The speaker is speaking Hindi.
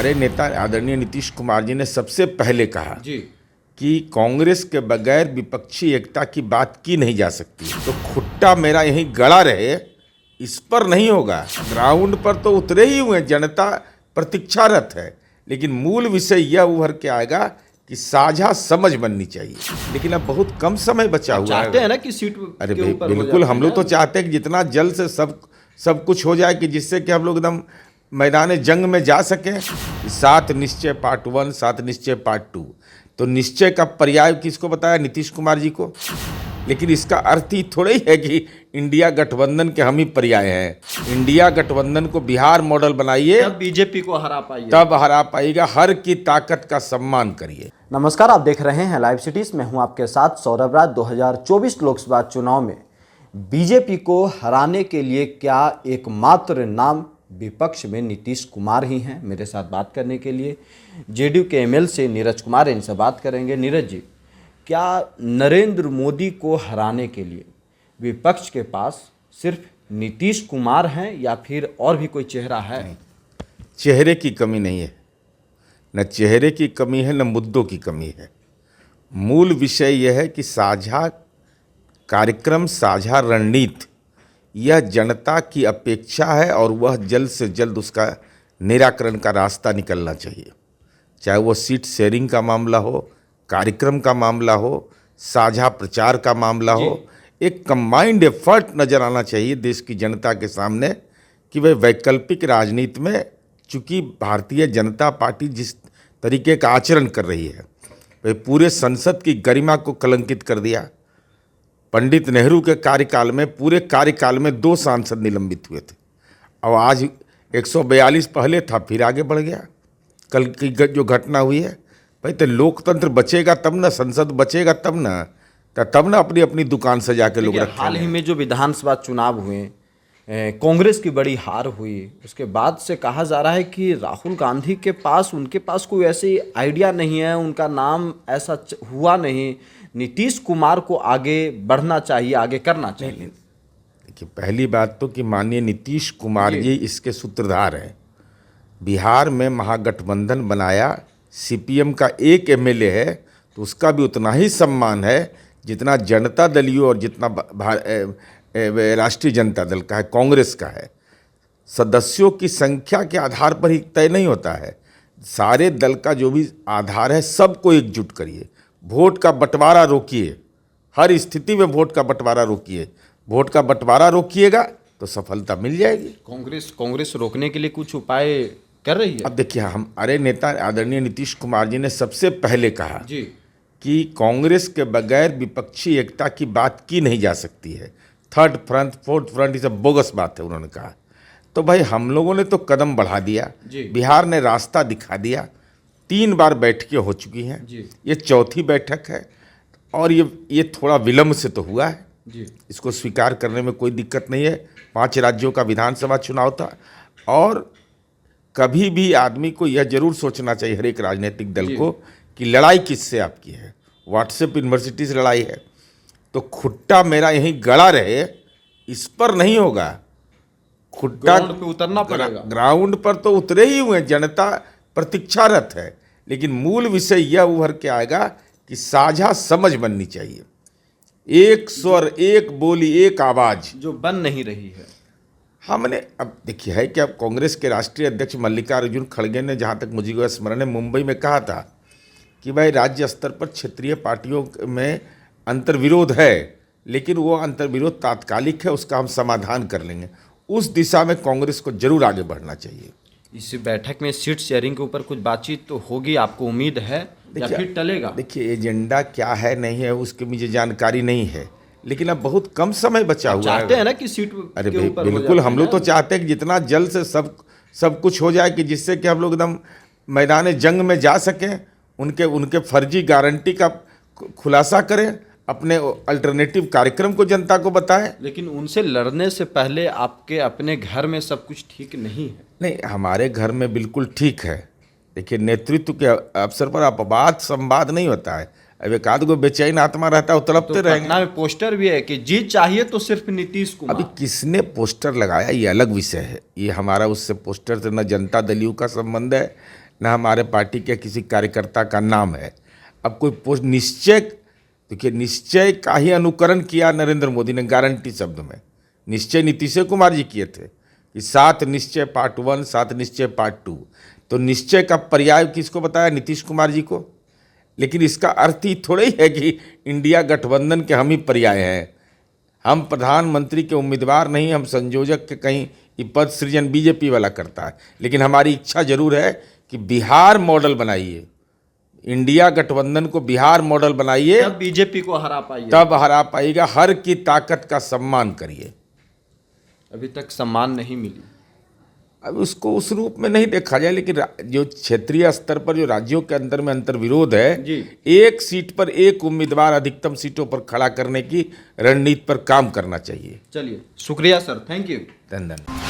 हमारे नेता आदरणीय नीतीश कुमार जी ने सबसे पहले कहा जी कि कांग्रेस के बगैर विपक्षी एकता की बात की नहीं जा सकती। तो खुट्टा मेरा यहीं गड़ा रहे, इस पर नहीं होगा। ग्राउंड पर तो उतरे ही हुए, जनता प्रतीक्षारत है, लेकिन मूल विषय यह उभर के आएगा कि साझा समझ बननी चाहिए। लेकिन अब बहुत कम समय बचा हुआ चाहते है। हैं ना कि सीट अरे के भाई ऊपर हो बिल्कुल, जाते हम लोग हैं तो ना। चाहते हैं कि जितना जल्द से सब कुछ हो जाए कि जिससे कि हम लोग एकदम मैदान जंग में जा सकें। 7 निश्चय पार्ट 1, 7 निश्चय पार्ट 2। तो निश्चय का पर्याय किसको बताया? नीतीश कुमार जी को। लेकिन इसका अर्थ ही थोड़ा ही है कि इंडिया गठबंधन के हम ही पर्याय हैं। इंडिया गठबंधन को बिहार मॉडल बनाइए, तब बीजेपी को हरा पाइए, तब हरा पाएगा। हर की ताकत का सम्मान करिए। नमस्कार, आप देख रहे हैं लाइव सिटीज में हूं आपके साथ सौरभ राज। 2024 लोकसभा चुनाव में बीजेपी को हराने के लिए क्या एकमात्र नाम विपक्ष में नीतीश कुमार ही हैं? मेरे साथ बात करने के लिए जेडीयू के एमएल से नीरज कुमार, इनसे बात करेंगे। नीरज जी, क्या नरेंद्र मोदी को हराने के लिए विपक्ष के पास सिर्फ नीतीश कुमार हैं या फिर और भी कोई चेहरा है? चेहरे की कमी नहीं है, न चेहरे की कमी है, न मुद्दों की कमी है। मूल विषय यह है कि साझा कार्यक्रम, साझा रणनीति, यह जनता की अपेक्षा है और वह जल्द से जल्द उसका निराकरण का रास्ता निकलना चाहिए। चाहे वो सीट शेयरिंग का मामला हो, कार्यक्रम का मामला हो, साझा प्रचार का मामला हो, एक कंबाइंड एफर्ट नज़र आना चाहिए देश की जनता के सामने कि वह वैकल्पिक राजनीति में, चूँकि भारतीय जनता पार्टी जिस तरीके का आचरण कर रही है, वह पूरे संसद की गरिमा को कलंकित कर दिया। पंडित नेहरू के कार्यकाल में, पूरे कार्यकाल में 2 सांसद निलंबित हुए थे और आज 142 पहले था, फिर आगे बढ़ गया। कल की जो घटना हुई है, भाई तो लोकतंत्र बचेगा तब ना, संसद बचेगा तब ना, तब ना अपनी अपनी दुकान सजा के लोग रखें। हाल ही में जो विधानसभा चुनाव हुए, कांग्रेस की बड़ी हार हुई, उसके बाद से कहा जा रहा है कि राहुल गांधी के पास, उनके पास कोई ऐसी आइडिया नहीं है, उनका नाम ऐसा हुआ नहीं। नीतीश कुमार को आगे बढ़ना चाहिए, आगे करना चाहिए। देखिए, पहली बात तो कि माननीय नीतीश कुमार जी इसके सूत्रधार हैं। बिहार में महागठबंधन बनाया, सीपीएम का एक एमएलए है, तो उसका भी उतना ही सम्मान है जितना जनता दलियों और जितना राष्ट्रीय जनता दल का है, कांग्रेस का है। सदस्यों की संख्या के आधार पर ही तय नहीं होता है। सारे दल का जो भी आधार है, सबको एकजुट करिए। वोट का बंटवारा रोकिए, हर स्थिति में वोट का बंटवारा रोकिए। वोट का बंटवारा रोकिएगा तो सफलता मिल जाएगी। कांग्रेस रोकने के लिए कुछ उपाय कर रही है? अब देखिए, हमारे नेता आदरणीय नीतीश कुमार जी ने सबसे पहले कहा जी कि कांग्रेस के बगैर विपक्षी एकता की बात की नहीं जा सकती है। थर्ड फ्रंट, फोर्थ फ्रंट, ये सब बोगस बात है, उन्होंने कहा। तो भाई हम लोगों ने तो कदम बढ़ा दिया, बिहार ने रास्ता दिखा दिया। 3 बार बैठकें हो चुकी हैं, ये चौथी बैठक है और ये थोड़ा विलम्ब से तो हुआ है जी। इसको स्वीकार करने में कोई दिक्कत नहीं है। 5 राज्यों का विधानसभा चुनाव था और कभी भी आदमी को यह जरूर सोचना चाहिए, हर एक राजनीतिक दल को, कि लड़ाई किससे आपकी है। व्हाट्सएप यूनिवर्सिटी से लड़ाई है तो खुट्टा मेरा यहीं गड़ा रहे, इस पर नहीं होगा। खुट्टा ग्राउंड पे उतरना पड़ेगा। ग्राउंड पर तो उतरे ही हुए, जनता प्रतीक्षारत है, लेकिन मूल विषय यह उभर के आएगा कि साझा समझ बननी चाहिए। एक स्वर, एक बोली, एक आवाज, जो बन नहीं रही है। हमने अब देखिए है कि अब कांग्रेस के राष्ट्रीय अध्यक्ष मल्लिकार्जुन खड़गे ने, जहाँ तक मुझे को स्मरण है, मुंबई में कहा था कि भाई राज्य स्तर पर क्षेत्रीय पार्टियों में अंतर्विरोध है, लेकिन वो अंतर्विरोध तात्कालिक है, उसका हम समाधान कर लेंगे। उस दिशा में कांग्रेस को जरूर आगे बढ़ना चाहिए। इस बैठक में सीट शेयरिंग के ऊपर कुछ बातचीत तो होगी, आपको उम्मीद है, या फिर टलेगा? देखिए, एजेंडा क्या है नहीं है उसकी मुझे जानकारी नहीं है, लेकिन अब बहुत कम समय बचा हुआ है। चाहते हैं ना कि सीट अरे के ऊपर बिल्कुल, हम लोग तो चाहते हैं कि जितना जल्द से सब कुछ हो जाए कि जिससे कि हम लोग एकदम मैदान जंग में जा सकें। उनके फर्जी गारंटी का खुलासा करें, अपने अल्टरनेटिव कार्यक्रम को जनता को बताएं। लेकिन उनसे लड़ने से पहले आपके अपने घर में सब कुछ ठीक नहीं है? नहीं, हमारे घर में बिल्कुल ठीक है। देखिए, नेतृत्व के अवसर पर अपवाद संवाद नहीं होता है। अब एक आध गो बेचैन आत्मा रहता है, वो तड़पते रहेंगे। पटना में पोस्टर भी है कि जीत चाहिए तो सिर्फ नीतीश कुमार। अभी किसने पोस्टर लगाया ये अलग विषय है। ये हमारा उससे पोस्टर से न जनता दलियों का संबंध है, न हमारे पार्टी के किसी कार्यकर्ता का नाम है। अब कोई पोस्ट निश्चय, देखिए निश्चय का ही अनुकरण किया नरेंद्र मोदी ने गारंटी शब्द में। निश्चय नीतीश कुमार जी किए थे कि 7 निश्चय पार्ट 1, 7 निश्चय पार्ट 2। तो निश्चय का पर्याय किसको बताया? नीतीश कुमार जी को। लेकिन इसका अर्थ ही थोड़ा ही है कि इंडिया गठबंधन के हम ही पर्याय हैं। हम प्रधानमंत्री के उम्मीदवार नहीं, हम संयोजक के कहीं ये पद सृजन बीजेपी वाला करता है। लेकिन हमारी इच्छा जरूर है कि बिहार मॉडल बनाइए, इंडिया गठबंधन को बिहार मॉडल बनाइए, तब बीजेपी को हरा पाइए। तब हरा पाएगा। हर की ताकत का सम्मान करिए। अभी तक सम्मान नहीं मिली। अब उसको उस रूप में नहीं देखा जाए, लेकिन जो क्षेत्रीय स्तर पर जो राज्यों के अंदर में अंतर्विरोध है, जी। एक सीट पर एक उम्मीदवार अधिकतम सीटों पर खड़ा करने की रणनीति पर काम करना चाहिए। चलिए, शुक्रिया सर, थैंक यू। धन्यवाद।